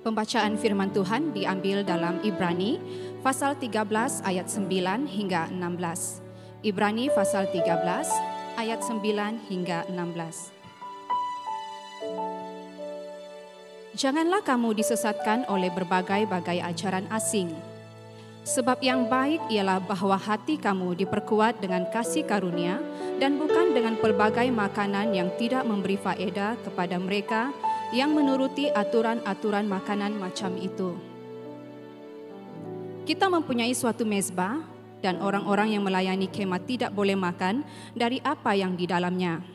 Pembacaan firman Tuhan diambil dalam Ibrani pasal 13 ayat 9 hingga 16. Ibrani pasal 13 ayat 9 hingga 16. Janganlah kamu disesatkan oleh berbagai-bagai ajaran asing. Sebab yang baik ialah bahwa hati kamu diperkuat dengan kasih karunia dan bukan dengan pelbagai makanan yang tidak memberi faedah kepada mereka yang menuruti aturan-aturan makanan macam itu. Kita mempunyai suatu mezbah dan orang-orang yang melayani kemah tidak boleh makan dari apa yang di dalamnya.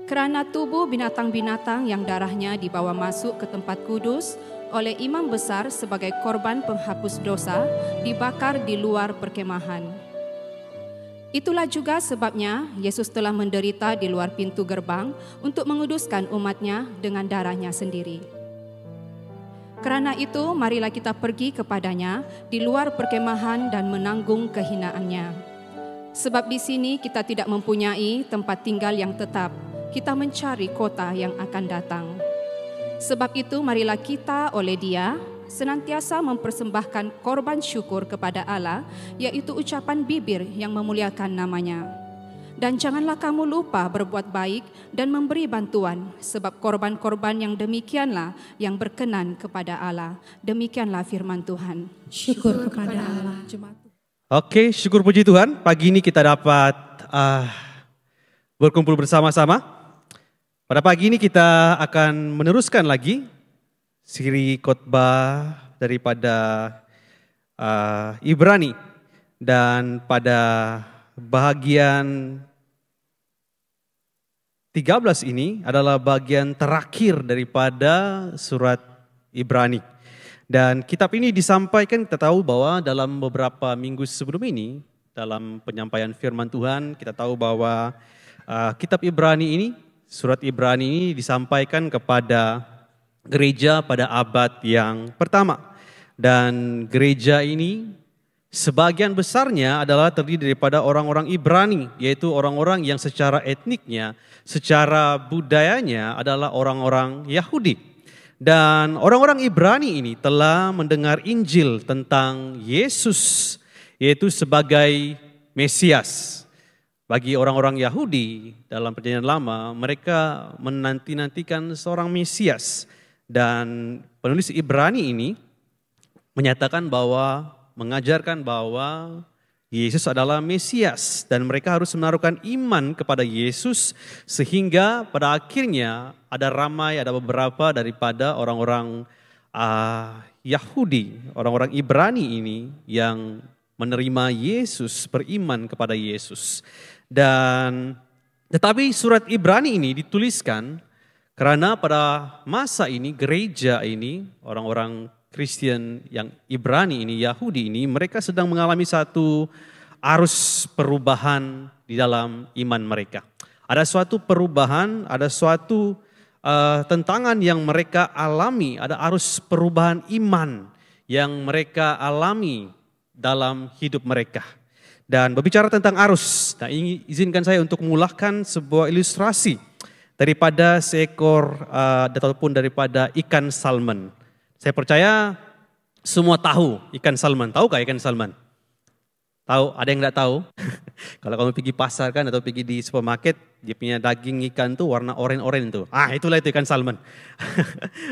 Kerana tubuh binatang-binatang yang darahnya dibawa masuk ke tempat kudus oleh imam besar sebagai korban penghapus dosa dibakar di luar perkemahan. Itulah juga sebabnya Yesus telah menderita di luar pintu gerbang untuk menguduskan umatnya dengan darahnya sendiri. Kerana itu, marilah kita pergi kepadanya di luar perkemahan dan menanggung kehinaannya. Sebab di sini kita tidak mempunyai tempat tinggal yang tetap, kita mencari kota yang akan datang. Sebab itu, marilah kita oleh Dia senantiasa mempersembahkan korban syukur kepada Allah, yaitu ucapan bibir yang memuliakan namanya. Dan janganlah kamu lupa berbuat baik dan memberi bantuan, sebab korban-korban yang demikianlah yang berkenan kepada Allah. Demikianlah firman Tuhan. Syukur kepada Allah. Oke, syukur puji Tuhan. Pagi ini kita dapat berkumpul bersama-sama. Pada pagi ini kita akan meneruskan lagi siri khotbah daripada Ibrani, dan pada bagian 13 ini adalah bagian terakhir daripada surat Ibrani. Dan kitab ini disampaikan, kita tahu bahwa dalam beberapa minggu sebelum ini, dalam penyampaian firman Tuhan, kita tahu bahwa kitab Ibrani ini, surat Ibrani ini disampaikan kepada gereja pada abad yang pertama. Dan gereja ini sebagian besarnya adalah terdiri daripada orang-orang Ibrani, yaitu orang-orang yang secara etniknya, secara budayanya adalah orang-orang Yahudi. Dan orang-orang Ibrani ini telah mendengar Injil tentang Yesus, yaitu sebagai Mesias. Bagi orang-orang Yahudi dalam Perjanjian Lama, mereka menanti-nantikan seorang Mesias. Dan penulis Ibrani ini menyatakan bahwa, mengajarkan bahwa Yesus adalah Mesias dan mereka harus menaruhkan iman kepada Yesus, sehingga pada akhirnya ada beberapa daripada orang-orang Yahudi, orang-orang Ibrani ini yang menerima Yesus, beriman kepada Yesus. Dan tetapi surat Ibrani ini dituliskan karena pada masa ini gereja ini, orang-orang Kristen yang Ibrani ini, Yahudi ini, mereka sedang mengalami satu arus perubahan di dalam iman mereka. Ada suatu perubahan, ada suatu tentangan yang mereka alami, ada arus perubahan iman yang mereka alami dalam hidup mereka. Dan berbicara tentang arus, nah izinkan saya untuk memulakan sebuah ilustrasi daripada seekor ataupun daripada ikan salmon. Saya percaya semua tahu ikan salmon. Tahu ikan salmon? Tahu? Ada yang tidak tahu? Kalau kamu pergi pasar kan atau pergi di supermarket, dia punya daging ikan tuh warna oranye-oranye tuh. Itulah itu ikan salmon.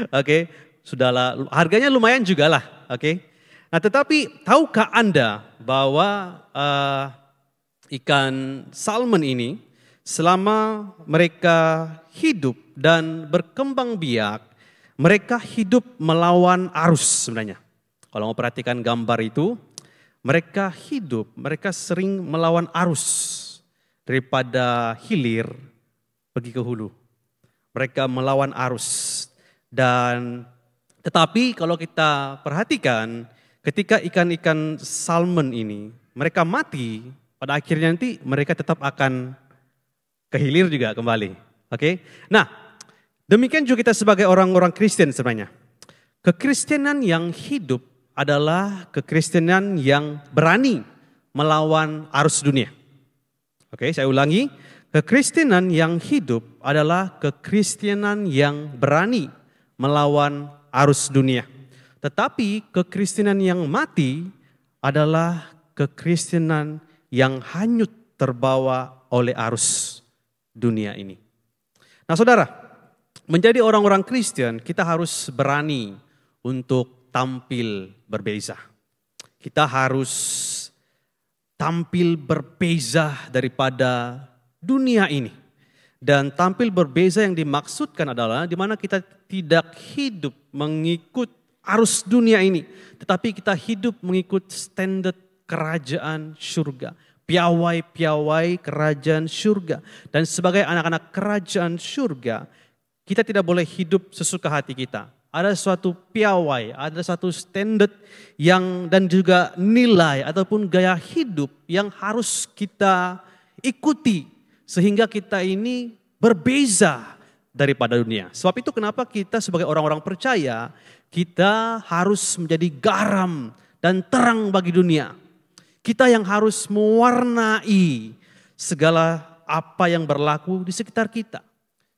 Oke, sudahlah. Harganya lumayan juga lah. Oke. Nah, tetapi tahukah Anda bahwa ikan salmon ini selama mereka hidup dan berkembang biak, mereka hidup melawan arus sebenarnya. Kalau mau perhatikan gambar itu, mereka hidup, mereka sering melawan arus daripada hilir pergi ke hulu. Mereka melawan arus. Dan tetapi kalau kita perhatikan, ketika ikan-ikan salmon ini mereka mati, pada akhirnya nanti mereka tetap akan ke hilir juga kembali. Oke. Nah, demikian juga kita sebagai orang-orang Kristen sebenarnya. Kekristenan yang hidup adalah kekristenan yang berani melawan arus dunia. Oke, saya ulangi. Kekristenan yang hidup adalah kekristenan yang berani melawan arus dunia. Tetapi kekristenan yang mati adalah kekristenan yang hanyut terbawa oleh arus dunia ini. Nah saudara, menjadi orang-orang Kristen kita harus berani untuk tampil berbeza. Kita harus tampil berbeza daripada dunia ini. Dan tampil berbeza yang dimaksudkan adalah di mana kita tidak hidup mengikut arus dunia ini. Tetapi kita hidup mengikut standar kerajaan surga. Piawai-piawai kerajaan surga. Dan sebagai anak-anak kerajaan surga, kita tidak boleh hidup sesuka hati kita. Ada suatu piawai, ada suatu standar yang dan juga nilai ataupun gaya hidup yang harus kita ikuti. Sehingga kita ini berbeza daripada dunia. Sebab itu kenapa kita sebagai orang-orang percaya, kita harus menjadi garam dan terang bagi dunia. Kita yang harus mewarnai segala apa yang berlaku di sekitar kita.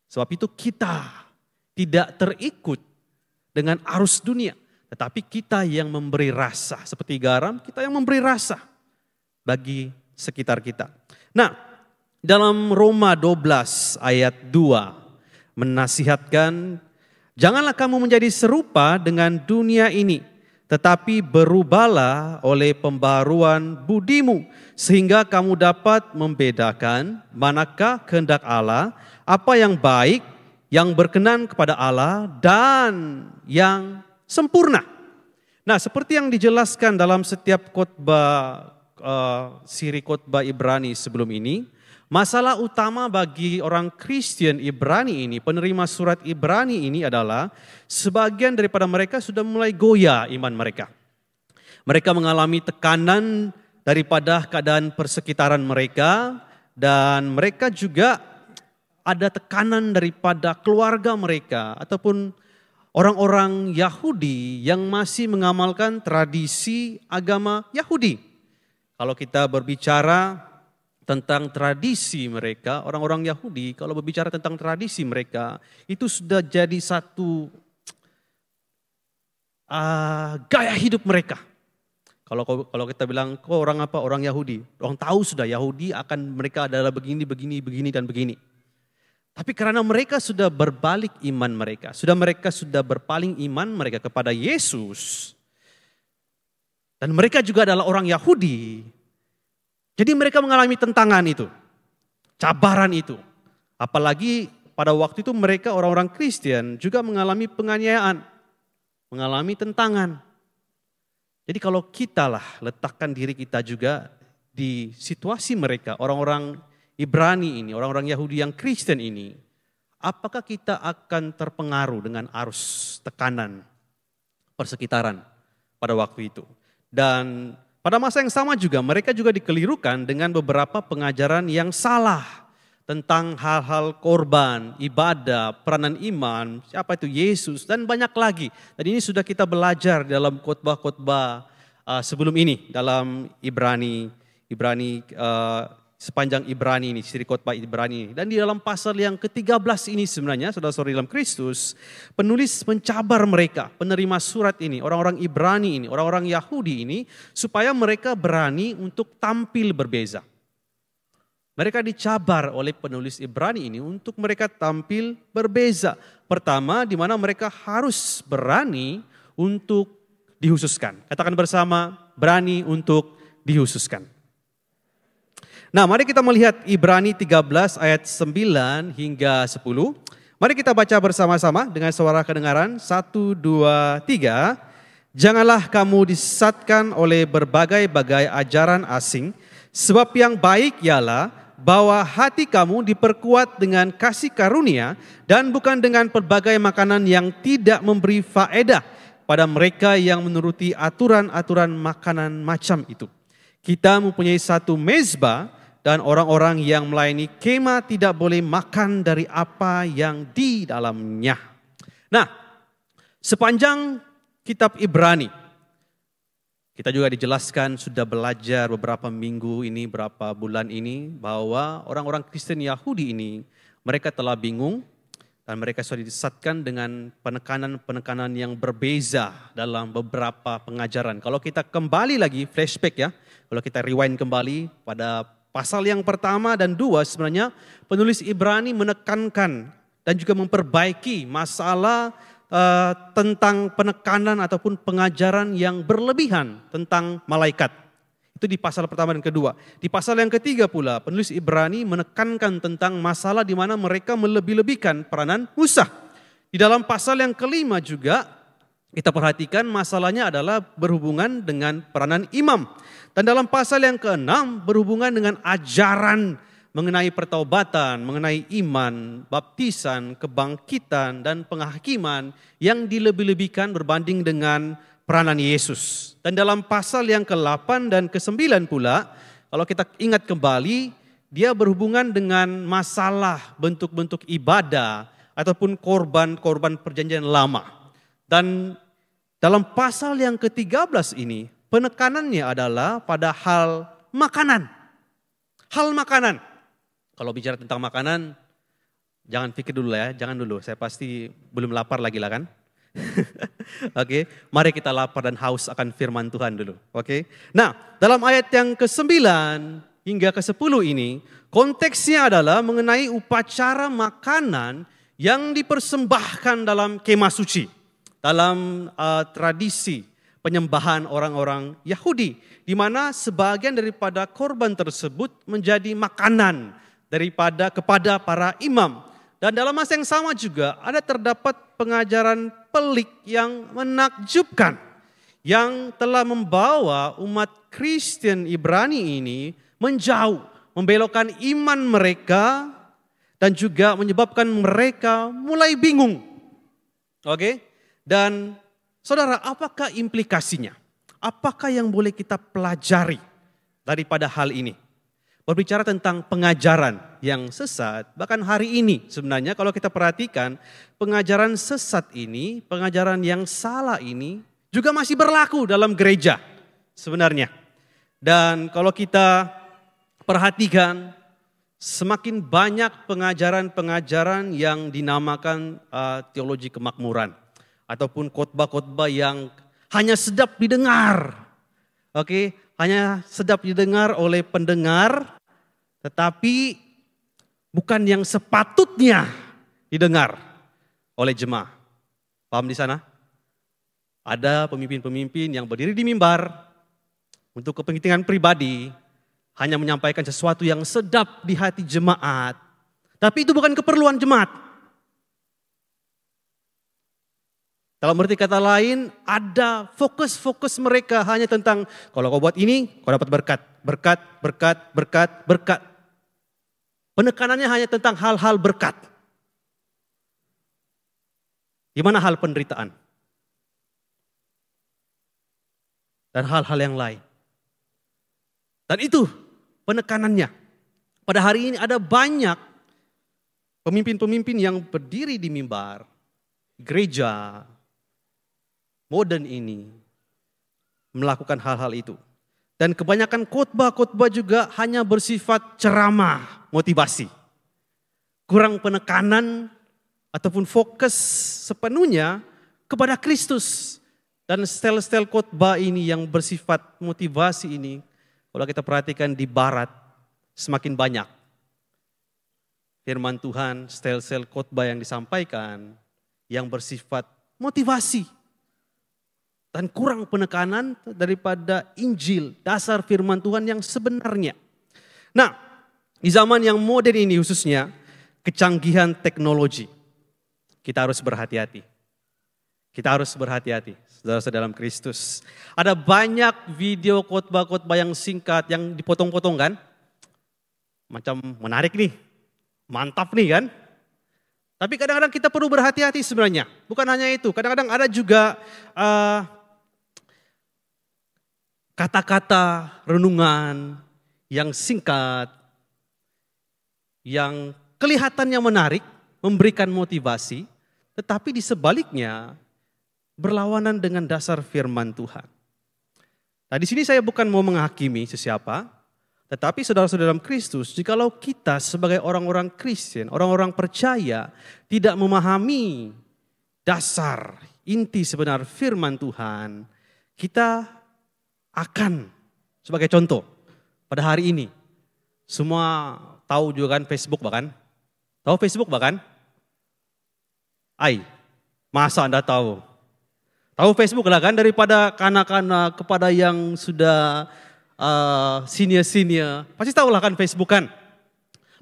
Sebab itu kita tidak terikut dengan arus dunia. Tetapi kita yang memberi rasa. Seperti garam, kita yang memberi rasa bagi sekitar kita. Nah, dalam Roma 12 ayat 2 menasihatkan, janganlah kamu menjadi serupa dengan dunia ini. Tetapi berubahlah oleh pembaharuan budimu, sehingga kamu dapat membedakan manakah kehendak Allah, apa yang baik, yang berkenan kepada Allah, dan yang sempurna. Nah, seperti yang dijelaskan dalam setiap khotbah, siri khotbah Ibrani sebelum ini, masalah utama bagi orang Kristen Ibrani ini, penerima surat Ibrani ini adalah sebagian daripada mereka sudah mulai goyah iman mereka. Mereka mengalami tekanan daripada keadaan persekitaran mereka dan mereka juga ada tekanan daripada keluarga mereka ataupun orang-orang Yahudi yang masih mengamalkan tradisi agama Yahudi. Kalau kita berbicara tentang tradisi mereka, orang-orang Yahudi kalau berbicara tentang tradisi mereka, itu sudah jadi satu gaya hidup mereka. Kalau kita bilang, kok orang apa? Orang Yahudi. Orang tahu sudah Yahudi akan mereka adalah begini, dan begini. Tapi karena mereka sudah berbalik iman mereka, mereka sudah berpaling iman mereka kepada Yesus, dan mereka juga adalah orang Yahudi. Jadi mereka mengalami tentangan itu, cabaran itu. Apalagi pada waktu itu mereka orang-orang Kristen juga mengalami penganiayaan, mengalami tentangan. Jadi kalau kita lah letakkan diri kita juga di situasi mereka, orang-orang Ibrani ini, orang-orang Yahudi yang Kristen ini, apakah kita akan terpengaruh dengan arus tekanan persekitaran pada waktu itu? Dan pada masa yang sama juga mereka juga dikelirukan dengan beberapa pengajaran yang salah tentang hal-hal korban, ibadah, peranan iman, siapa itu Yesus dan banyak lagi. Dan ini sudah kita belajar dalam khotbah-khotbah sebelum ini dalam Ibrani sepanjang Ibrani ini, siri khotbah Ibrani ini. Dan di dalam pasal yang ke-13 ini sebenarnya, saudara-saudari dalam Kristus, penulis mencabar mereka, penerima surat ini, orang-orang Ibrani ini, orang-orang Yahudi ini, supaya mereka berani untuk tampil berbeza. Mereka dicabar oleh penulis Ibrani ini untuk mereka tampil berbeza. Pertama, di mana mereka harus berani untuk dihususkan. Katakan bersama, berani untuk dihususkan. Nah, mari kita melihat Ibrani 13 ayat 9 hingga 10. Mari kita baca bersama-sama dengan suara kedengaran. 1, 2, 3. Janganlah kamu disesatkan oleh berbagai-bagai ajaran asing, sebab yang baik ialah bahwa hati kamu diperkuat dengan kasih karunia dan bukan dengan pelbagai makanan yang tidak memberi faedah pada mereka yang menuruti aturan-aturan makanan macam itu. Kita mempunyai satu mezbah, dan orang-orang yang melayani kemah tidak boleh makan dari apa yang di dalamnya. Nah, sepanjang kitab Ibrani, kita juga dijelaskan sudah belajar beberapa minggu ini, beberapa bulan ini, bahwa orang-orang Kristen Yahudi ini, mereka telah bingung Dan mereka sudah disesatkan dengan penekanan-penekanan yang berbeza dalam beberapa pengajaran. Kalau kita kembali lagi, flashback ya. Kalau kita rewind kembali pada pasal yang pertama dan dua, sebenarnya penulis Ibrani menekankan dan juga memperbaiki masalah tentang penekanan ataupun pengajaran yang berlebihan tentang malaikat. Itu di pasal pertama dan kedua. Di pasal yang ketiga pula, penulis Ibrani menekankan tentang masalah di mana mereka melebih-lebihkan peranan Musa. Di dalam pasal yang kelima juga, kita perhatikan masalahnya adalah berhubungan dengan peranan imam. Dan dalam pasal yang keenam, berhubungan dengan ajaran mengenai pertaubatan, mengenai iman, baptisan, kebangkitan, dan penghakiman yang dilebih-lebihkan berbanding dengan peranan Yesus. Dan dalam pasal yang ke-8 dan ke-9 pula, kalau kita ingat kembali, dia berhubungan dengan masalah bentuk-bentuk ibadah ataupun korban-korban perjanjian lama. Dan dalam pasal yang ke-13 ini, penekanannya adalah pada hal makanan. Hal makanan. Kalau bicara tentang makanan, jangan pikir dulu ya, jangan dulu. Saya pasti belum lapar lagi lah kan. Oke, mari kita lapar dan haus akan firman Tuhan dulu. Oke. Nah, dalam ayat yang ke-9 hingga ke-10 ini, konteksnya adalah mengenai upacara makanan yang dipersembahkan dalam kemah suci. Dalam tradisi penyembahan orang-orang Yahudi, di mana sebagian daripada korban tersebut menjadi makanan kepada para imam. Dan dalam masa yang sama juga ada terdapat pengajaran pelik yang menakjubkan yang telah membawa umat Kristen Ibrani ini menjauh, membelokkan iman mereka dan juga menyebabkan mereka mulai bingung. Oke? Dan saudara, apakah implikasinya? Apakah yang boleh kita pelajari daripada hal ini? Berbicara tentang pengajaran yang sesat, bahkan hari ini sebenarnya kalau kita perhatikan pengajaran sesat ini, pengajaran yang salah ini juga masih berlaku dalam gereja sebenarnya. Dan kalau kita perhatikan semakin banyak pengajaran-pengajaran yang dinamakan teologi kemakmuran ataupun khotbah-khotbah yang hanya sedap didengar. Oke, hanya sedap didengar oleh pendengar, tetapi bukan yang sepatutnya didengar oleh jemaah. Paham di sana? Ada pemimpin-pemimpin yang berdiri di mimbar untuk kepentingan pribadi, hanya menyampaikan sesuatu yang sedap di hati jemaat. Tapi itu bukan keperluan jemaat. Dalam arti kata lain, ada fokus mereka hanya tentang kalau kau buat ini, kau dapat berkat, berkat, berkat, berkat, berkat. Penekanannya hanya tentang hal-hal berkat. Di mana hal penderitaan? Dan hal-hal yang lain. Dan itu penekanannya. Pada hari ini ada banyak pemimpin-pemimpin yang berdiri di mimbar, gereja, modern ini melakukan hal-hal itu. Dan kebanyakan khotbah-khotbah juga hanya bersifat ceramah, motivasi. Kurang penekanan ataupun fokus sepenuhnya kepada Kristus. Dan stel-stel khotbah ini yang bersifat motivasi ini, kalau kita perhatikan di barat semakin banyak. Firman Tuhan, stel-stel khotbah yang disampaikan yang bersifat motivasi. Dan kurang penekanan daripada Injil, dasar firman Tuhan yang sebenarnya. Nah, di zaman yang modern ini khususnya, kecanggihan teknologi, kita harus berhati-hati. Kita harus berhati-hati, saudara-saudara dalam Kristus. Ada banyak video khotbah-khotbah yang singkat, yang dipotong-potong kan. Macam menarik nih, mantap nih kan. Tapi kadang-kadang kita perlu berhati-hati sebenarnya. Bukan hanya itu, kadang-kadang ada juga kata-kata renungan yang singkat, yang kelihatannya menarik, memberikan motivasi, tetapi di sebaliknya berlawanan dengan dasar firman Tuhan. Nah, di sini saya bukan mau menghakimi sesiapa, Tetapi saudara-saudara dalam Kristus, jikalau kita sebagai orang-orang Kristen, orang-orang percaya, tidak memahami dasar, inti sebenar firman Tuhan, kita akan, sebagai contoh, pada hari ini, semua tahu juga kan Facebook bahkan? Tahu Facebook bahkan? Masa Anda tahu? Tahu Facebook lah kan, daripada kanak-kanak kepada yang sudah senior-senior, pasti tahu lah kan Facebook kan.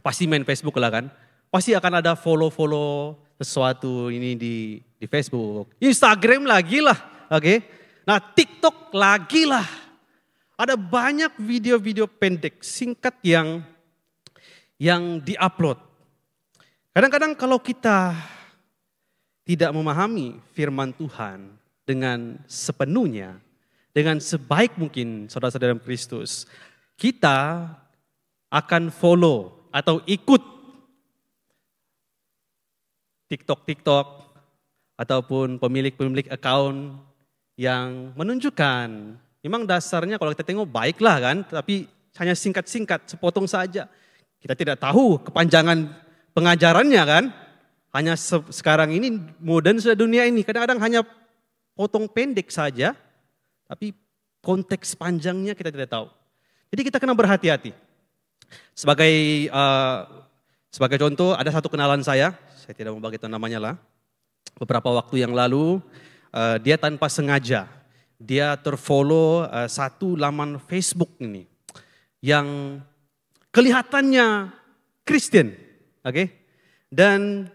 Pasti main Facebook lah kan. Pasti akan ada follow-follow sesuatu ini di Facebook. Instagram lagi lah, oke. Nah TikTok lagi lah. Ada banyak video-video pendek, singkat yang diupload. Kadang-kadang kalau kita tidak memahami firman Tuhan dengan sepenuhnya, dengan sebaik mungkin saudara-saudara dalam Kristus, kita akan follow atau ikut TikTok ataupun pemilik account yang menunjukkan, memang dasarnya kalau kita tengok baiklah kan, tapi hanya singkat-singkat, sepotong saja. Kita tidak tahu kepanjangan pengajarannya kan, hanya sekarang ini modern sudah dunia ini, kadang-kadang hanya potong pendek saja, tapi konteks panjangnya kita tidak tahu. Jadi kita kena berhati-hati. Sebagai contoh, ada satu kenalan saya tidak mau bagi tahu namanya lah. Beberapa waktu yang lalu, dia tanpa sengaja, dia terfollow satu laman Facebook ini, yang kelihatannya Kristen, oke? Dan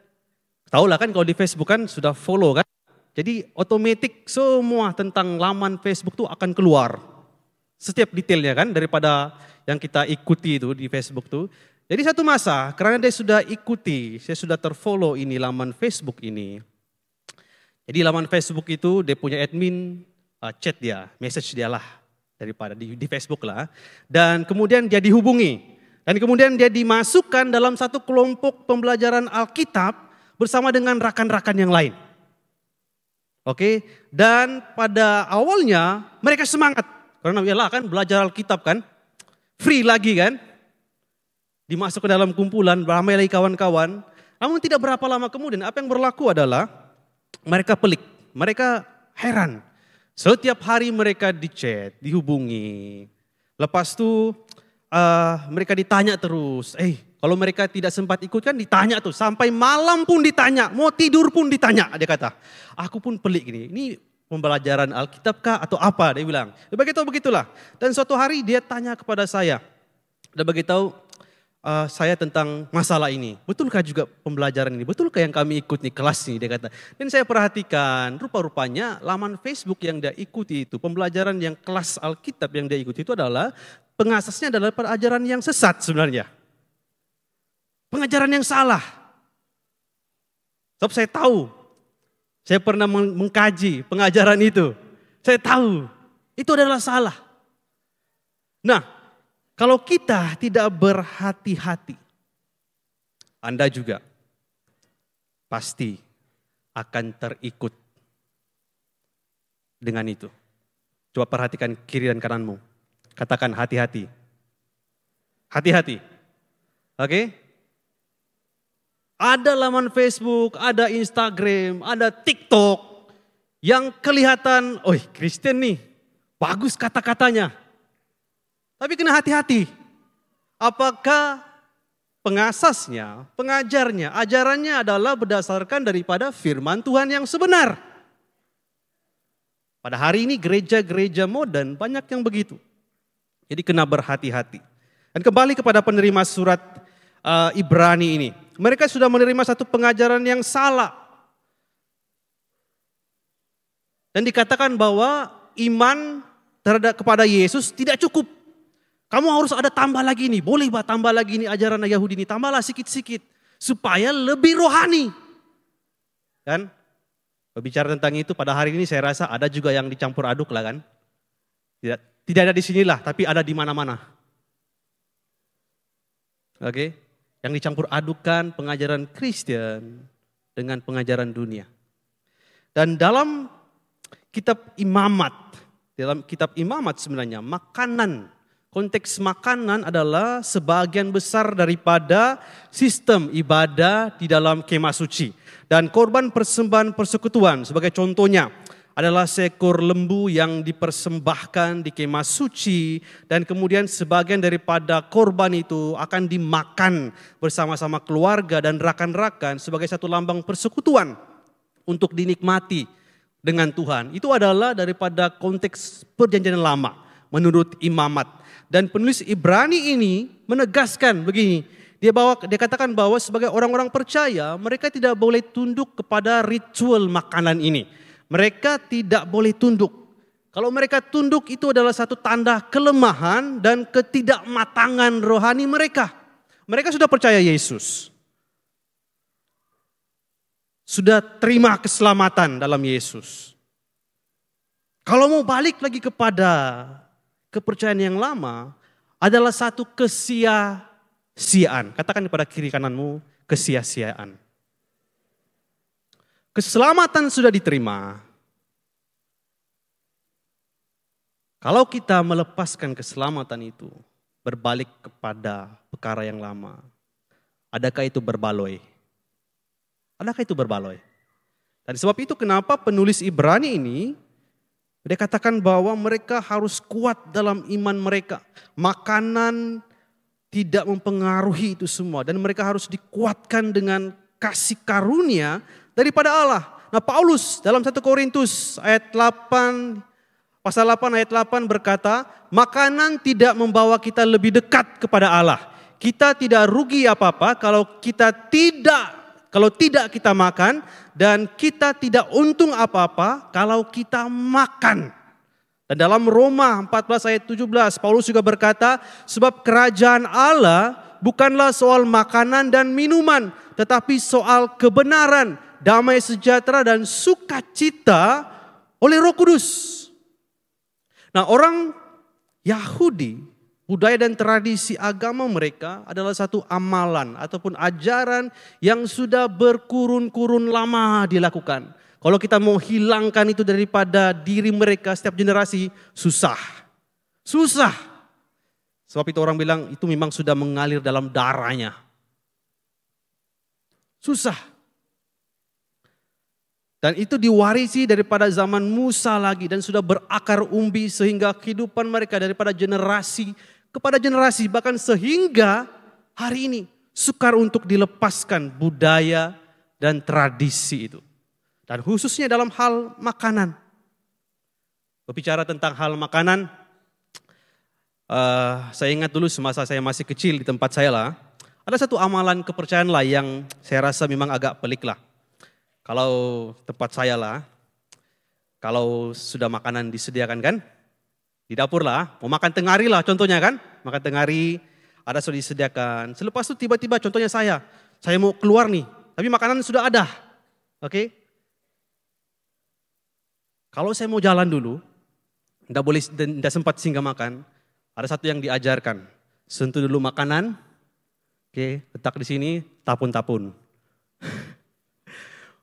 tahulah kan kalau di Facebook kan sudah follow kan? Jadi otomatis semua tentang laman Facebook itu akan keluar. Setiap detailnya kan daripada yang kita ikuti itu di Facebook tuh. Jadi satu masa karena dia sudah ikuti, saya sudah terfollow ini laman Facebook ini. Jadi laman Facebook itu dia punya admin chat dia, message dia lah daripada di Facebook lah. Dan kemudian dia dihubungi. Dan kemudian dia dimasukkan dalam satu kelompok pembelajaran Alkitab bersama dengan rakan-rakan yang lain. Oke, dan pada awalnya mereka semangat karena yalah kan belajar Alkitab kan, free lagi kan, dimasuk ke dalam kumpulan, beramai lagi kawan-kawan. Namun tidak berapa lama kemudian apa yang berlaku adalah mereka pelik, mereka heran. Setiap hari mereka di-chat, dihubungi. Lepas itu mereka ditanya terus, kalau mereka tidak sempat ikut kan ditanya tuh, sampai malam pun ditanya, mau tidur pun ditanya, dia kata. Aku pun pelik ini pembelajaran Alkitab kah atau apa, dia bilang. Dia beritahu begitulah. Dan suatu hari dia tanya kepada saya, dia beritahu saya tentang masalah ini. Betulkah juga pembelajaran ini, betulkah yang kami ikut nih kelas ini, dia kata. Dan saya perhatikan, rupa-rupanya laman Facebook yang dia ikuti itu, pembelajaran yang kelas Alkitab yang dia ikuti itu adalah, pengasasnya adalah ajaran yang sesat sebenarnya. Pengajaran yang salah. Sebab saya tahu, saya pernah mengkaji pengajaran itu. Saya tahu, itu adalah salah. Nah, kalau kita tidak berhati-hati, Anda juga pasti akan terikut dengan itu. Coba perhatikan kiri dan kananmu. Katakan hati-hati. Hati-hati. Oke? Ada laman Facebook, ada Instagram, ada TikTok yang kelihatan, Kristen nih, bagus kata-katanya. Tapi kena hati-hati. Apakah pengasasnya, pengajarnya, ajarannya adalah berdasarkan daripada firman Tuhan yang sebenar? Pada hari ini gereja-gereja modern banyak yang begitu. Jadi kena berhati-hati. Dan kembali kepada penerima surat Ibrani ini. Mereka sudah menerima satu pengajaran yang salah. Dan dikatakan bahwa iman kepada Yesus tidak cukup. Kamu harus ada tambah lagi nih. Boleh tambah lagi nih ajaran Yahudi ini. Tambahlah sikit-sikit. Supaya lebih rohani. Kan? Berbicara tentang itu pada hari ini saya rasa ada juga yang dicampur aduk lah kan. Tidak ada di sinilah tapi ada di mana-mana. Oke? Yang dicampur adukan pengajaran Kristen dengan pengajaran dunia. Dan dalam kitab imamat sebenarnya makanan Konteks makanan adalah sebagian besar daripada sistem ibadah di dalam kemah suci. Dan korban persembahan persekutuan sebagai contohnya adalah seekor lembu yang dipersembahkan di kemah suci. Dan kemudian sebagian daripada korban itu akan dimakan bersama-sama keluarga dan rakan-rakan sebagai satu lambang persekutuan untuk dinikmati dengan Tuhan. Itu adalah daripada konteks perjanjian lama menurut imamat. Dan penulis Ibrani ini menegaskan begini, dia katakan bahwa sebagai orang-orang percaya mereka tidak boleh tunduk kepada ritual makanan ini. Mereka tidak boleh tunduk. Kalau mereka tunduk itu adalah satu tanda kelemahan dan ketidakmatangan rohani mereka. Mereka sudah percaya Yesus. Sudah terima keselamatan dalam Yesus. Kalau mau balik lagi kepada kepercayaan yang lama adalah satu kesia-siaan. Katakan kepada kiri kananmu, kesia-siaan. Keselamatan sudah diterima. Kalau kita melepaskan keselamatan itu, berbalik kepada perkara yang lama, adakah itu berbaloi? Adakah itu berbaloi? Dan sebab itu kenapa penulis Ibrani ini dia katakan bahwa mereka harus kuat dalam iman mereka. Makanan tidak mempengaruhi itu semua. Dan mereka harus dikuatkan dengan kasih karunia daripada Allah. Nah Paulus dalam 1 Korintus ayat 8, pasal 8 ayat 8 berkata, makanan tidak membawa kita lebih dekat kepada Allah. Kita tidak rugi apa-apa kalau tidak kita makan, dan kita tidak untung apa-apa kalau kita makan. Dan dalam Roma 14 ayat 17 Paulus juga berkata, sebab kerajaan Allah bukanlah soal makanan dan minuman, tetapi soal kebenaran, damai sejahtera dan sukacita oleh Roh Kudus. Nah orang Yahudi, budaya dan tradisi agama mereka adalah satu amalan ataupun ajaran yang sudah berkurun-kurun lama dilakukan. Kalau kita mau hilangkan itu daripada diri mereka setiap generasi, susah. Susah. Sebab itu orang bilang itu memang sudah mengalir dalam darahnya. Susah. Dan itu diwarisi daripada zaman Musa lagi dan sudah berakar umbi sehingga kehidupan mereka daripada generasi kepada generasi, bahkan sehingga hari ini sukar untuk dilepaskan budaya dan tradisi itu. Dan khususnya dalam hal makanan. Berbicara tentang hal makanan, saya ingat dulu semasa saya masih kecil di tempat saya lah, ada satu amalan kepercayaan lah yang saya rasa memang agak pelik lah. Kalau tempat saya lah, kalau sudah makanan disediakan kan, di dapur lah, mau makan tengari lah contohnya kan. Makan tengari, ada sudah disediakan. Selepas itu tiba-tiba contohnya saya mau keluar nih. Tapi makanan sudah ada. Oke. Kalau saya mau jalan dulu, tidak sempat singgah makan. Ada satu yang diajarkan. Sentuh dulu makanan. Oke, letak di sini, tapun-tapun.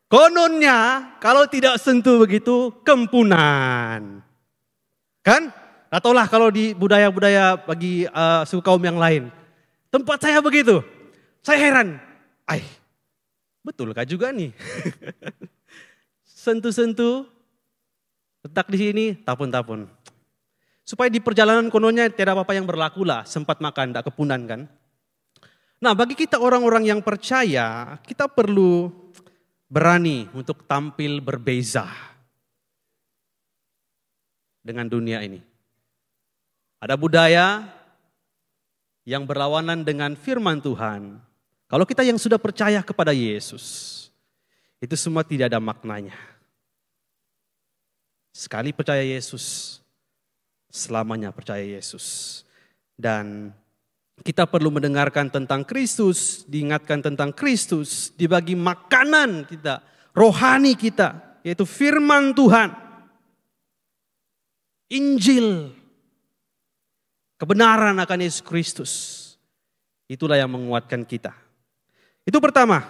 Kononnya kalau tidak sentuh begitu, kempunan. Kan? Atau lah kalau di budaya-budaya bagi suku kaum yang lain. Tempat saya begitu. Saya heran. Betulkah juga nih? Sentuh-sentuh, letak di sini, tapun-tapun. Supaya di perjalanan kononnya tidak apa-apa yang berlaku lah. Sempat makan, tidak kepunan kan. Nah bagi kita orang-orang yang percaya, kita perlu berani untuk tampil berbeza dengan dunia ini. Ada budaya yang berlawanan dengan firman Tuhan. Kalau kita yang sudah percaya kepada Yesus, itu semua tidak ada maknanya. Sekali percaya Yesus, selamanya percaya Yesus. Dan kita perlu mendengarkan tentang Kristus, diingatkan tentang Kristus, dibagi makanan kita, rohani kita, yaitu firman Tuhan, Injil, kebenaran akan Yesus Kristus. Itulah yang menguatkan kita. Itu pertama.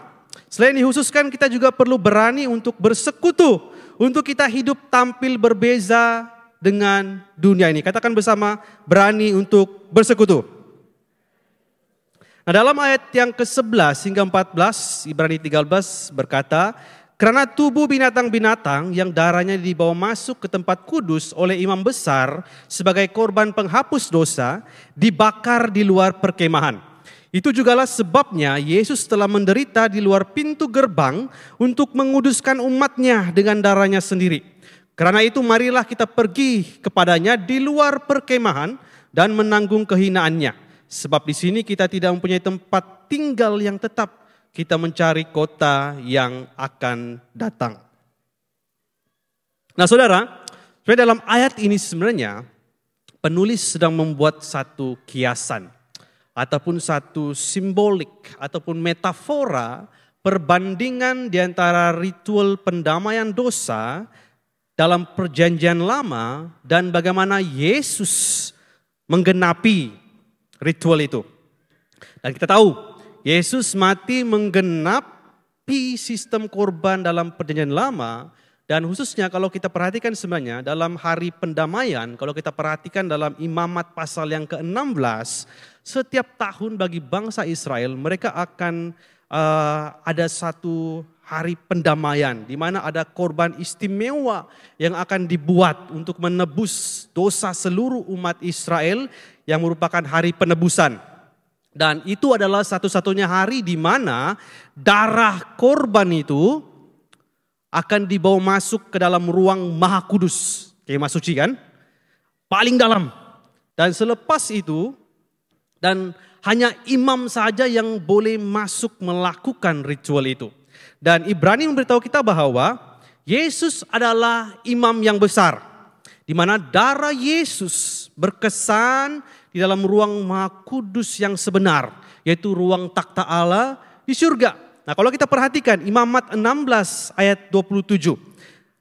Selain dikhususkan kita juga perlu berani untuk bersekutu. Untuk kita hidup tampil berbeza dengan dunia ini. Katakan bersama, berani untuk bersekutu. Nah, dalam ayat yang ke-11 hingga 14, Ibrani 13 berkata, karena tubuh binatang-binatang yang darahnya dibawa masuk ke tempat kudus oleh imam besar sebagai korban penghapus dosa, dibakar di luar perkemahan. Itu jugalah sebabnya Yesus telah menderita di luar pintu gerbang untuk menguduskan umatnya dengan darahnya sendiri. Karena itu marilah kita pergi kepadanya di luar perkemahan dan menanggung kehinaannya. Sebab di sini kita tidak mempunyai tempat tinggal yang tetap. Kita mencari kota yang akan datang. Nah saudara, dalam ayat ini sebenarnya penulis sedang membuat satu kiasan ataupun satu simbolik ataupun metafora perbandingan di antara ritual pendamaian dosa dalam perjanjian lama dan bagaimana Yesus menggenapi ritual itu. Dan kita tahu Yesus mati menggenapi sistem korban dalam perjanjian lama. Dan khususnya kalau kita perhatikan sebenarnya dalam hari pendamaian, kalau kita perhatikan dalam Imamat pasal yang ke-16, setiap tahun bagi bangsa Israel mereka akan ada satu hari pendamaian di mana ada korban istimewa yang akan dibuat untuk menebus dosa seluruh umat Israel yang merupakan hari penebusan. Dan itu adalah satu-satunya hari di mana darah korban itu akan dibawa masuk ke dalam ruang maha kudus. Kemah suci kan? Paling dalam. Dan selepas itu, dan hanya imam saja yang boleh masuk melakukan ritual itu. Dan Ibrani memberitahu kita bahwa Yesus adalah imam yang besar. Di mana darah Yesus berkesan di dalam ruang maha kudus yang sebenar. Yaitu ruang takhta Allah di surga. Nah kalau kita perhatikan Imamat 16 ayat 27.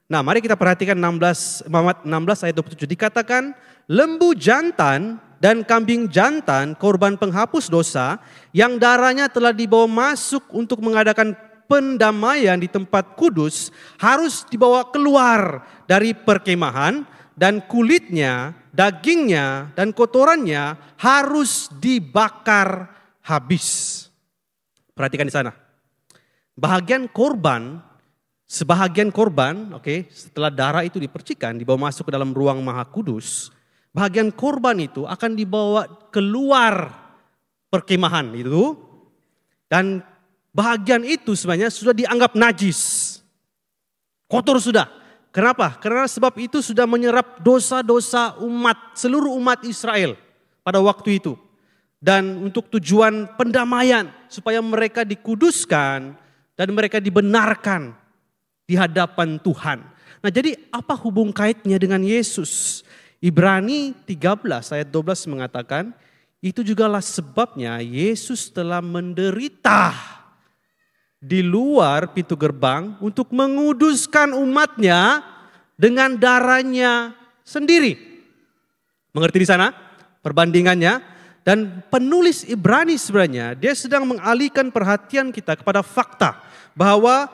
Nah mari kita perhatikan Imamat 16 ayat 27 dikatakan, lembu jantan dan kambing jantan korban penghapus dosa yang darahnya telah dibawa masuk untuk mengadakan pendamaian di tempat kudus harus dibawa keluar dari perkemahan dan kulitnya, dagingnya dan kotorannya harus dibakar habis. Perhatikan di sana. Sebahagian korban, setelah darah itu dipercikan, dibawa masuk ke dalam ruang maha kudus, bahagian korban itu akan dibawa keluar perkemahan itu, dan bahagian itu sebenarnya sudah dianggap najis, kotor sudah. Kenapa? Karena sebab itu sudah menyerap dosa-dosa seluruh umat Israel pada waktu itu. Dan untuk tujuan pendamaian, supaya mereka dikuduskan, dan mereka dibenarkan di hadapan Tuhan. Nah jadi apa hubung kaitnya dengan Yesus? Ibrani 13 ayat 12 mengatakan, itu jugalah sebabnya Yesus telah menderita di luar pintu gerbang untuk menguduskan umatnya dengan darahnya sendiri. Mengerti di sana perbandingannya? Dan penulis Ibrani sebenarnya dia sedang mengalihkan perhatian kita kepada fakta bahwa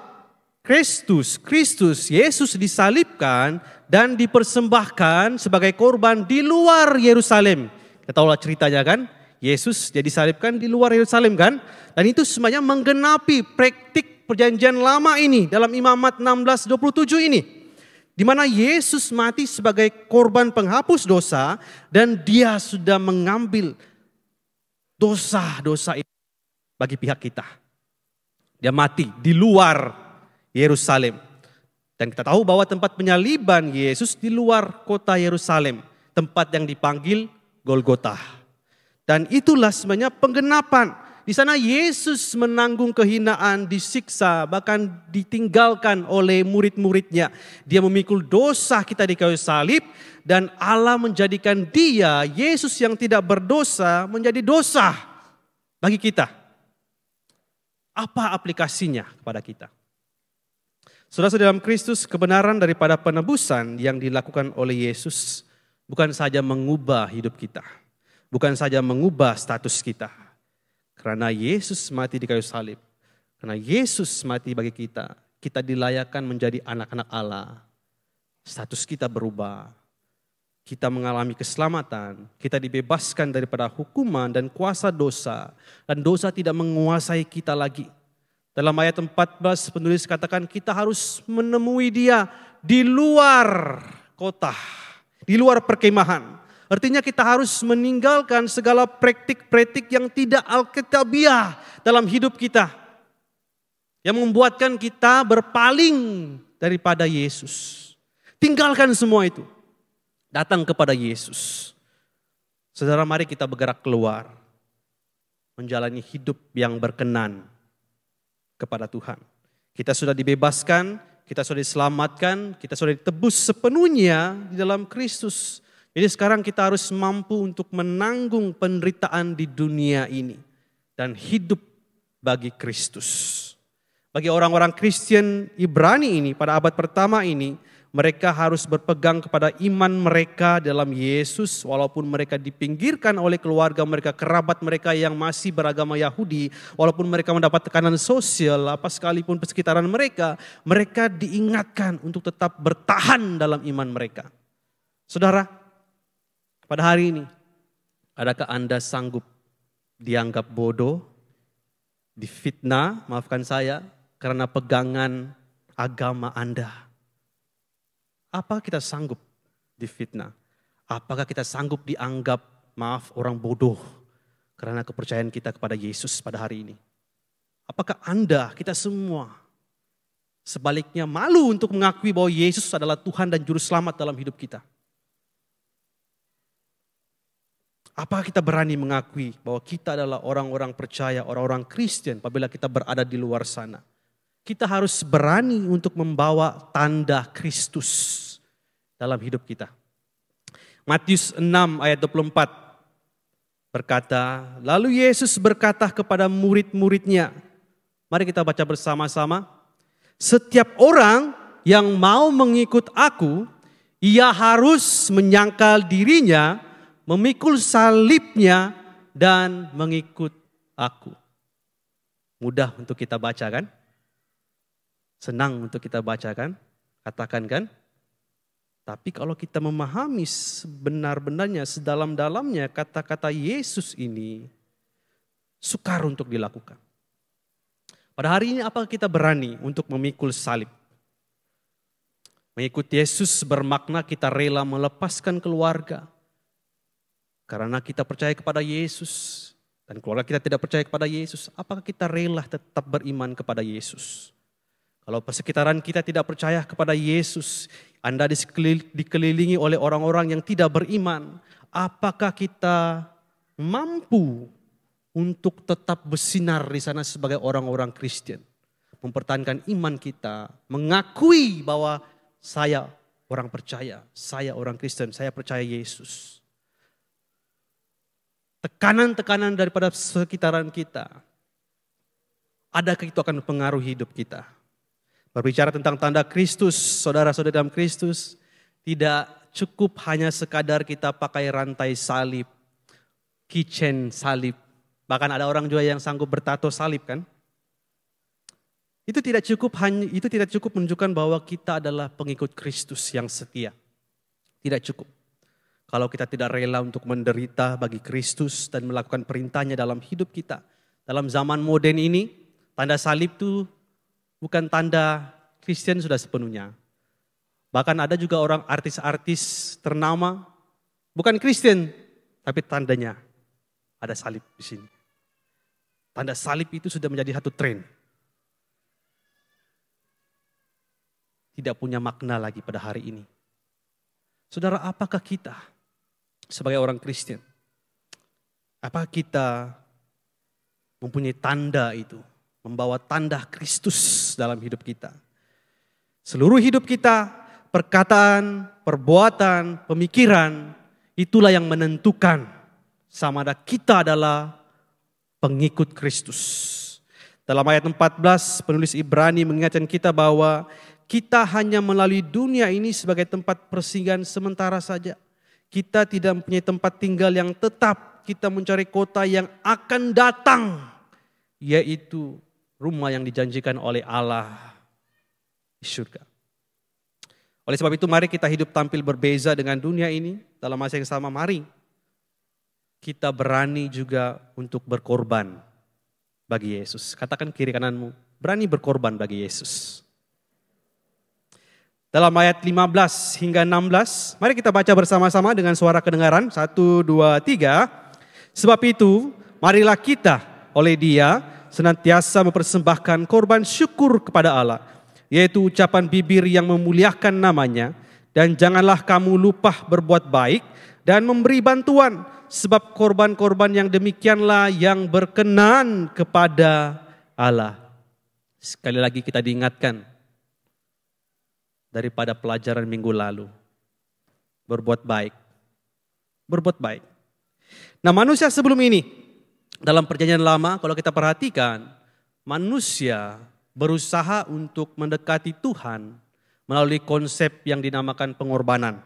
Kristus Yesus disalibkan dan dipersembahkan sebagai korban di luar Yerusalem. Kita tahulah ceritanya kan, Yesus dia disalibkan di luar Yerusalem kan, dan itu sebenarnya menggenapi praktik perjanjian lama ini dalam Imamat 16:27 ini. Di mana Yesus mati sebagai korban penghapus dosa dan dia sudah mengambil dosa-dosa itu bagi pihak kita. Dia mati di luar Yerusalem. Dan kita tahu bahwa tempat penyaliban Yesus di luar kota Yerusalem. Tempat yang dipanggil Golgota. Dan itulah sebenarnya penggenapan. Di sana Yesus menanggung kehinaan, disiksa, bahkan ditinggalkan oleh murid-muridnya. Dia memikul dosa kita di kayu salib. Dan Allah menjadikan dia, Yesus yang tidak berdosa, menjadi dosa bagi kita. Apa aplikasinya kepada kita? Saudara-saudara dalam Kristus, kebenaran daripada penebusan yang dilakukan oleh Yesus bukan saja mengubah hidup kita. Bukan saja mengubah status kita. Karena Yesus mati di kayu salib. Karena Yesus mati bagi kita. Kita dilayakkan menjadi anak-anak Allah. Status kita berubah. kita mengalami keselamatan, kita dibebaskan daripada hukuman dan kuasa dosa, dan dosa tidak menguasai kita lagi. Dalam ayat 14 penulis katakan kita harus menemui Dia di luar kota, di luar perkemahan. Artinya kita harus meninggalkan segala praktik-praktik yang tidak alkitabiah dalam hidup kita, yang membuatkan kita berpaling daripada Yesus. Tinggalkan semua itu. Datang kepada Yesus. Saudara, mari kita bergerak keluar. Menjalani hidup yang berkenan kepada Tuhan. Kita sudah dibebaskan, kita sudah diselamatkan, kita sudah ditebus sepenuhnya di dalam Kristus. Jadi sekarang kita harus mampu untuk menanggung penderitaan di dunia ini. Dan hidup bagi Kristus. Bagi orang-orang Kristen Ibrani ini pada abad pertama ini, mereka harus berpegang kepada iman mereka dalam Yesus walaupun mereka dipinggirkan oleh keluarga mereka, kerabat mereka yang masih beragama Yahudi. Walaupun mereka mendapat tekanan sosial apa sekalipun persekitaran mereka, mereka diingatkan untuk tetap bertahan dalam iman mereka. Saudara, pada hari ini, adakah Anda sanggup dianggap bodoh, difitnah, maafkan saya, karena pegangan agama Anda? Apakah kita sanggup difitnah? Apakah kita sanggup dianggap, maaf, orang bodoh karena kepercayaan kita kepada Yesus pada hari ini? Apakah Anda, kita semua, sebaliknya malu untuk mengakui bahwa Yesus adalah Tuhan dan Juru Selamat dalam hidup kita? Apakah kita berani mengakui bahwa kita adalah orang-orang percaya, orang-orang Kristen apabila kita berada di luar sana? Kita harus berani untuk membawa tanda Kristus dalam hidup kita. Matius 6 ayat 24 berkata, lalu Yesus berkata kepada murid-muridnya, mari kita baca bersama-sama. Setiap orang yang mau mengikut aku, ia harus menyangkal dirinya, memikul salibnya, dan mengikut aku. Mudah untuk kita baca kan? Senang untuk kita bacakan, katakan kan? Tapi kalau kita memahami sebenar-benarnya, sedalam-dalamnya kata-kata Yesus ini sukar untuk dilakukan. Pada hari ini apakah kita berani untuk memikul salib? Mengikut Yesus bermakna kita rela melepaskan keluarga. Karena kita percaya kepada Yesus dan keluarga kita tidak percaya kepada Yesus, apakah kita rela tetap beriman kepada Yesus? Kalau persekitaran kita tidak percaya kepada Yesus, Anda dikelilingi oleh orang-orang yang tidak beriman, apakah kita mampu untuk tetap bersinar di sana sebagai orang-orang Kristen? Mempertahankan iman kita, mengakui bahwa saya orang percaya, saya orang Kristen, saya percaya Yesus. Tekanan-tekanan daripada sekitaran kita, adakah itu akan mempengaruhi hidup kita? Berbicara tentang tanda Kristus, saudara-saudara dalam Kristus, tidak cukup hanya sekadar kita pakai rantai salib, keychain salib. Bahkan ada orang juga yang sanggup bertato salib kan? Itu tidak cukup menunjukkan bahwa kita adalah pengikut Kristus yang setia. Tidak cukup. Kalau kita tidak rela untuk menderita bagi Kristus dan melakukan perintahnya dalam hidup kita. Dalam zaman modern ini, tanda salib itu bukan tanda Kristen sudah sepenuhnya. Bahkan ada juga orang artis-artis ternama, bukan Kristen, tapi tandanya ada salib di sini. Tanda salib itu sudah menjadi satu tren. Tidak punya makna lagi pada hari ini. Saudara, apakah kita sebagai orang Kristen, apakah kita mempunyai tanda itu? Membawa tanda Kristus dalam hidup kita. Seluruh hidup kita, perkataan, perbuatan, pemikiran, itulah yang menentukan sama ada kita adalah pengikut Kristus. Dalam ayat 14, penulis Ibrani mengingatkan kita bahwa kita hanya melalui dunia ini sebagai tempat persinggahan sementara saja. Kita tidak mempunyai tempat tinggal yang tetap. Kita mencari kota yang akan datang, yaitu rumah yang dijanjikan oleh Allah di surga. Oleh sebab itu mari kita hidup tampil berbeza dengan dunia ini. Dalam masa yang sama mari kita berani juga untuk berkorban bagi Yesus. Katakan kiri kananmu, berani berkorban bagi Yesus. Dalam ayat 15 hingga 16, mari kita baca bersama-sama dengan suara kedengaran. 1, 2, 3. Sebab itu, marilah kita oleh Dia senantiasa mempersembahkan korban syukur kepada Allah, yaitu ucapan bibir yang memuliakan namanya. Dan janganlah kamu lupa berbuat baik dan memberi bantuan, sebab korban-korban yang demikianlah yang berkenan kepada Allah. Sekali lagi kita diingatkan daripada pelajaran minggu lalu. Berbuat baik. Berbuat baik. Nah, manusia sebelum ini, dalam perjanjian lama kalau kita perhatikan, manusia berusaha untuk mendekati Tuhan melalui konsep yang dinamakan pengorbanan.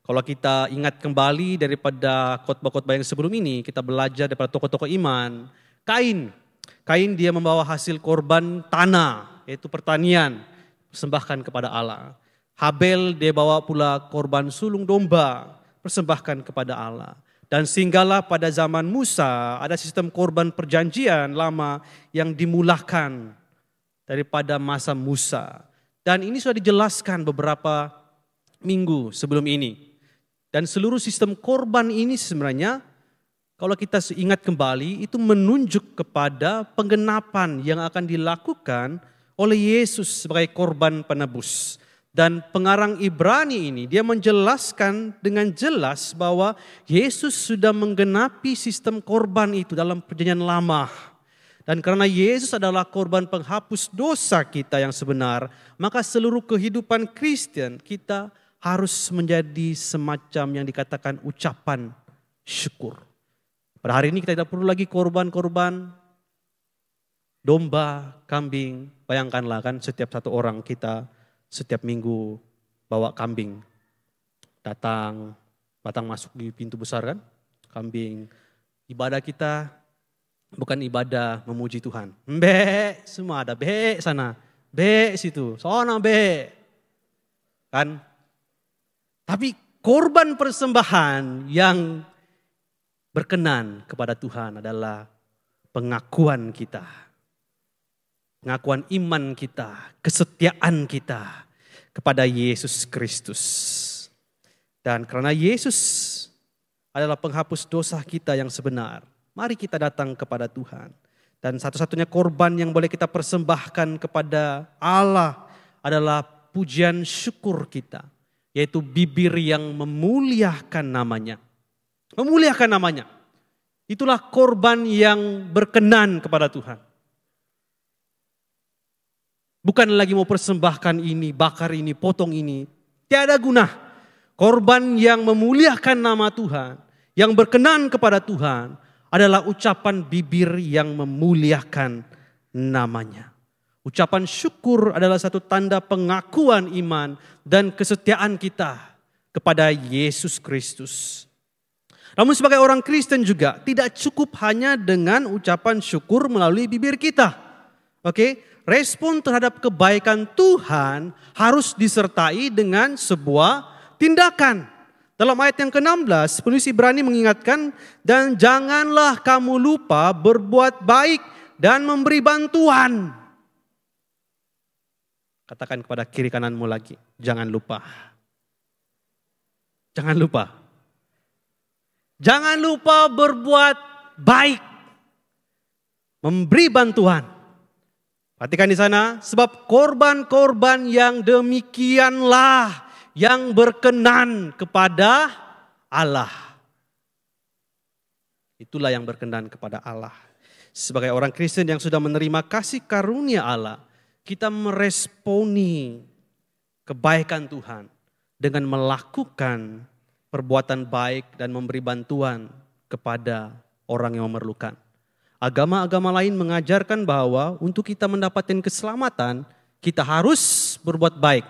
Kalau kita ingat kembali daripada khotbah-khotbah yang sebelum ini, kita belajar daripada tokoh-tokoh iman. Kain dia membawa hasil korban tanah, yaitu pertanian, persembahkan kepada Allah. Habel dia bawa pula korban sulung domba, persembahkan kepada Allah. Dan sehinggalah pada zaman Musa ada sistem korban perjanjian lama yang dimulakan daripada masa Musa. Dan ini sudah dijelaskan beberapa minggu sebelum ini. Dan seluruh sistem korban ini sebenarnya kalau kita ingat kembali itu menunjuk kepada penggenapan yang akan dilakukan oleh Yesus sebagai korban penebus. Dan pengarang Ibrani ini dia menjelaskan dengan jelas bahwa Yesus sudah menggenapi sistem korban itu dalam perjanjian lama. Dan karena Yesus adalah korban penghapus dosa kita yang sebenar, maka seluruh kehidupan Kristen kita harus menjadi semacam yang dikatakan ucapan syukur. Pada hari ini kita tidak perlu lagi korban-korban domba, kambing. Bayangkanlah kan setiap satu orang kita setiap minggu bawa kambing. Datang masuk di pintu besar kan, kambing. Ibadah kita bukan ibadah memuji Tuhan. Be, semua ada be sana, be situ, sana be. Kan? Tapi korban persembahan yang berkenan kepada Tuhan adalah pengakuan kita. Pengakuan iman kita, kesetiaan kita kepada Yesus Kristus. Dan karena Yesus adalah penghapus dosa kita yang sebenar, mari kita datang kepada Tuhan. Dan satu-satunya korban yang boleh kita persembahkan kepada Allah adalah pujian syukur kita. Yaitu bibir yang memuliakan namanya. Memuliakan namanya. Itulah korban yang berkenan kepada Tuhan. Bukan lagi mau persembahkan ini, bakar ini, potong ini. Tiada guna. Korban yang memuliakan nama Tuhan, yang berkenan kepada Tuhan adalah ucapan bibir yang memuliakan namanya. Ucapan syukur adalah satu tanda pengakuan iman dan kesetiaan kita kepada Yesus Kristus. Namun sebagai orang Kristen juga tidak cukup hanya dengan ucapan syukur melalui bibir kita. Oke? Respon terhadap kebaikan Tuhan harus disertai dengan sebuah tindakan. Dalam ayat yang ke-16, penulis Ibrani mengingatkan, dan janganlah kamu lupa berbuat baik dan memberi bantuan. Katakan kepada kiri kananmu lagi, jangan lupa. Jangan lupa. Jangan lupa berbuat baik. Memberi bantuan. Perhatikan di sana, sebab korban-korban yang demikianlah yang berkenan kepada Allah. Itulah yang berkenan kepada Allah. Sebagai orang Kristen yang sudah menerima kasih karunia Allah, kita meresponi kebaikan Tuhan dengan melakukan perbuatan baik dan memberi bantuan kepada orang yang memerlukan. Agama-agama lain mengajarkan bahwa untuk kita mendapatkan keselamatan, kita harus berbuat baik.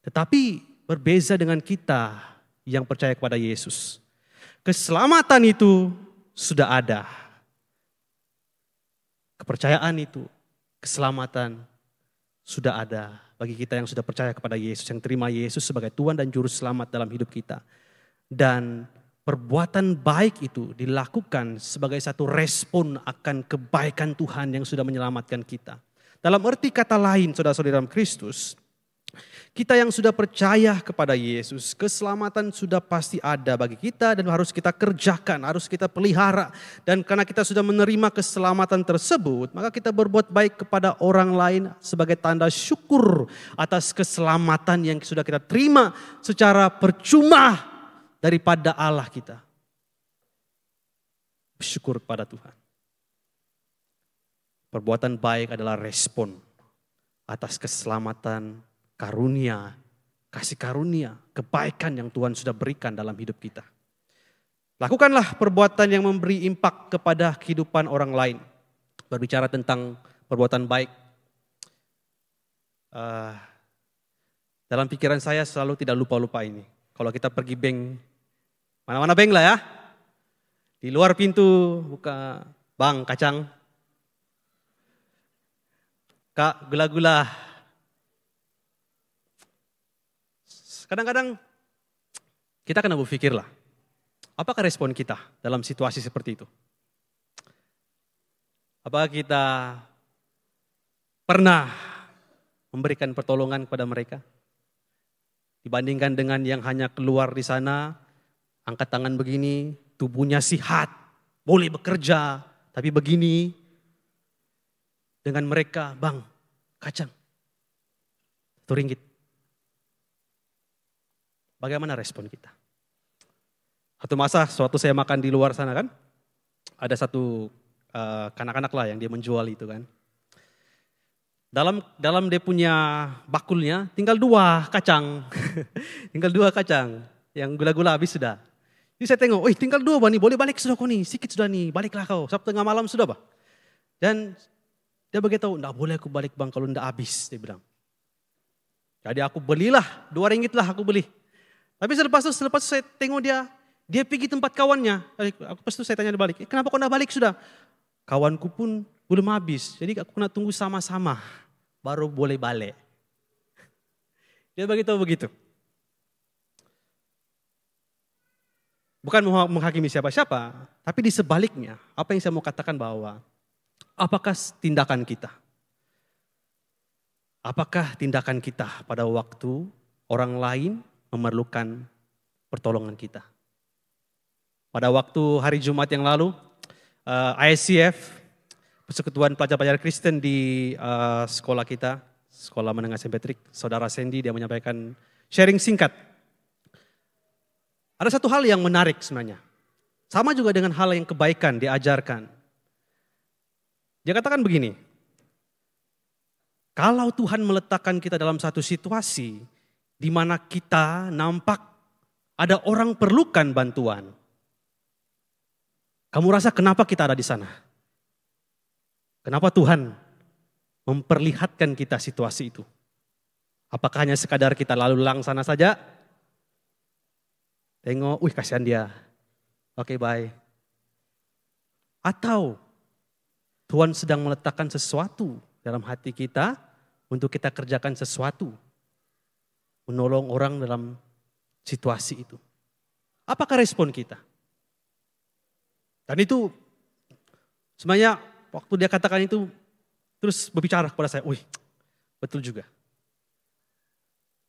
Tetapi berbeza dengan kita yang percaya kepada Yesus. Keselamatan itu sudah ada. Kepercayaan itu, keselamatan sudah ada bagi kita yang sudah percaya kepada Yesus, yang terima Yesus sebagai Tuhan dan Juru Selamat dalam hidup kita. Dan perbuatan baik itu dilakukan sebagai satu respon akan kebaikan Tuhan yang sudah menyelamatkan kita. Dalam arti kata lain, saudara-saudara dalam Kristus, kita yang sudah percaya kepada Yesus, keselamatan sudah pasti ada bagi kita dan harus kita kerjakan, harus kita pelihara. Dan karena kita sudah menerima keselamatan tersebut, maka kita berbuat baik kepada orang lain sebagai tanda syukur atas keselamatan yang sudah kita terima secara percuma daripada Allah kita. Bersyukur kepada Tuhan. Perbuatan baik adalah respon atas keselamatan, karunia, kasih karunia, kebaikan yang Tuhan sudah berikan dalam hidup kita. Lakukanlah perbuatan yang memberi impak kepada kehidupan orang lain. Berbicara tentang perbuatan baik. Dalam pikiran saya selalu tidak lupa-lupa ini. Kalau kita pergi bank, mana-mana bank lah ya. Di luar pintu buka, Bang kacang. Kak gula-gula. Kadang-kadang kita kena berpikirlah, apakah respon kita dalam situasi seperti itu? Apakah kita pernah memberikan pertolongan kepada mereka? Dibandingkan dengan yang hanya keluar di sana, angkat tangan begini, tubuhnya sehat, boleh bekerja, tapi begini. Dengan mereka, Bang, kacang, RM1. Bagaimana respon kita? Satu masa, suatu saya makan di luar sana kan, ada satu kanak-kanak lah yang dia menjual itu kan. Dalam dia punya bakulnya tinggal 2 kacang, tinggal 2 kacang, yang gula-gula habis sudah. Jadi saya tengok, tinggal 2 Bang nih, boleh balik sudah kau nih, sikit sudah nih, baliklah kau, Sabtu tengah malam sudah Bah. Dan dia beritahu, enggak boleh aku balik Bang kalau enggak habis, dia bilang. Jadi aku belilah, RM2 lah aku beli. Tapi selepas itu saya tengok dia pergi tempat kawannya. Pas itu saya tanya dia balik, kenapa kau enggak balik sudah? Kawanku pun belum habis, jadi aku nak tunggu sama-sama, baru boleh balik. Dia beritahu begitu. Bukan menghakimi siapa-siapa, tapi di sebaliknya, apa yang saya mau katakan bahwa, apakah tindakan kita? Apakah tindakan kita pada waktu orang lain memerlukan pertolongan kita? Pada waktu hari Jumat yang lalu, ISCF, Persekutuan Pelajar-Pelajar Kristen di sekolah kita, Sekolah Menengah St. Patrick, Saudara Sandy, dia menyampaikan sharing singkat. Ada satu hal yang menarik sebenarnya. Sama juga dengan hal yang kebaikan diajarkan. Dia katakan begini, kalau Tuhan meletakkan kita dalam satu situasi di mana kita nampak ada orang perlukan bantuan. Kamu rasa kenapa kita ada di sana? Kenapa Tuhan memperlihatkan kita situasi itu? Apakah hanya sekadar kita lalu lalang sana saja? Tengok, kasihan dia. Oke, bye. Atau Tuhan sedang meletakkan sesuatu dalam hati kita untuk kita kerjakan sesuatu. Menolong orang dalam situasi itu. Apakah respon kita? Dan itu sebenarnya waktu dia katakan itu terus berbicara kepada saya, betul juga.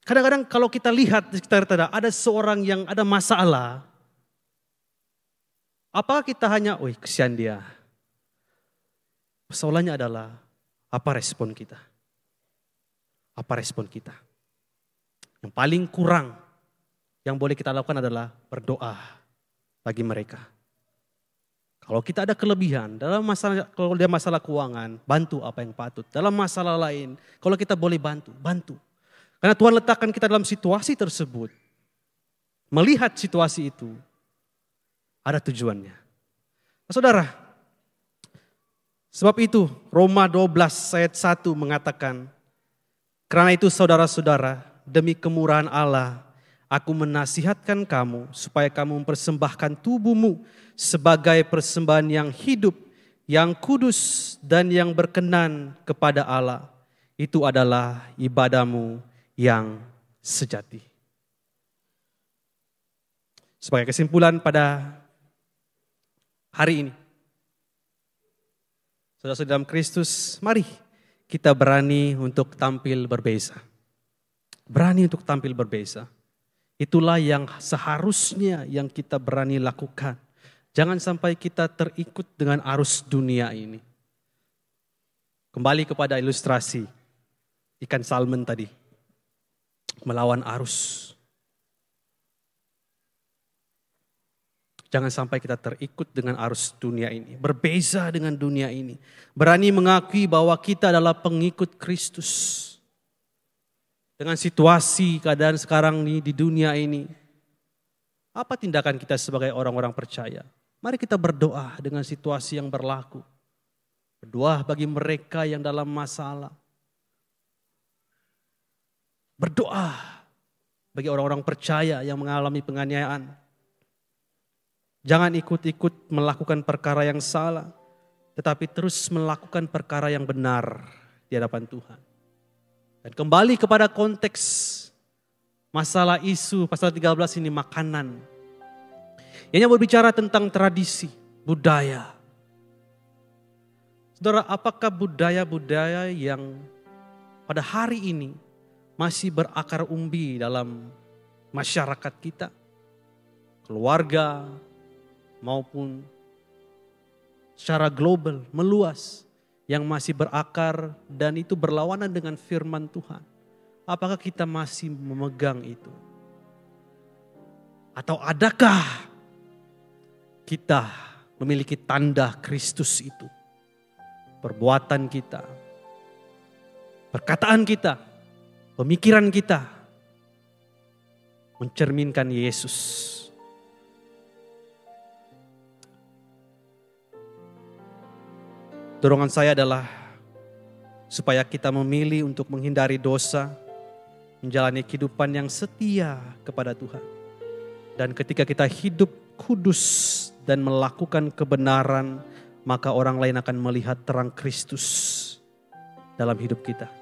Kadang-kadang kalau kita lihat di sekitar kita ada seorang yang ada masalah, apakah kita hanya, kesian dia. Persoalannya adalah apa respon kita? Apa respon kita? Yang paling kurang yang boleh kita lakukan adalah berdoa bagi mereka. Kalau kita ada kelebihan, kalau dia masalah keuangan, bantu apa yang patut. Dalam masalah lain, kalau kita boleh bantu. Karena Tuhan letakkan kita dalam situasi tersebut. Melihat situasi itu, ada tujuannya. Nah, saudara, sebab itu Roma 12 ayat 1 mengatakan, karena itu saudara-saudara, demi kemurahan Allah, aku menasihatkan kamu supaya kamu mempersembahkan tubuhmu sebagai persembahan yang hidup, yang kudus dan yang berkenan kepada Allah. itu adalah ibadahmu yang sejati. Sebagai kesimpulan pada hari ini, saudara-saudara dalam Kristus, mari kita berani untuk tampil berbeza. Berani untuk tampil berbeza. Itulah yang seharusnya yang kita berani lakukan. Jangan sampai kita terikut dengan arus dunia ini. Kembali kepada ilustrasi ikan salmon tadi. Melawan arus. Jangan sampai kita terikut dengan arus dunia ini. Berbeza dengan dunia ini. Berani mengakui bahwa kita adalah pengikut Kristus. Dengan situasi keadaan sekarang ini di dunia ini. Apa tindakan kita sebagai orang-orang percaya? Mari kita berdoa dengan situasi yang berlaku. Berdoa bagi mereka yang dalam masalah. Berdoa bagi orang-orang percaya yang mengalami penganiayaan. Jangan ikut-ikut melakukan perkara yang salah, tetapi terus melakukan perkara yang benar di hadapan Tuhan. Dan kembali kepada konteks masalah isu pasal 13 ini, makanan. Yang berbicara tentang tradisi, budaya. Saudara, apakah budaya-budaya yang pada hari ini masih berakar umbi dalam masyarakat kita, keluarga, maupun secara global, meluas, yang masih berakar dan itu berlawanan dengan firman Tuhan. Apakah kita masih memegang itu? Atau adakah kita memiliki tanda Kristus itu? Perbuatan kita, perkataan kita, pemikiran kita mencerminkan Yesus. Dorongan saya adalah supaya kita memilih untuk menghindari dosa, menjalani kehidupan yang setia kepada Tuhan. Dan ketika kita hidup kudus dan melakukan kebenaran, maka orang lain akan melihat terang Kristus dalam hidup kita.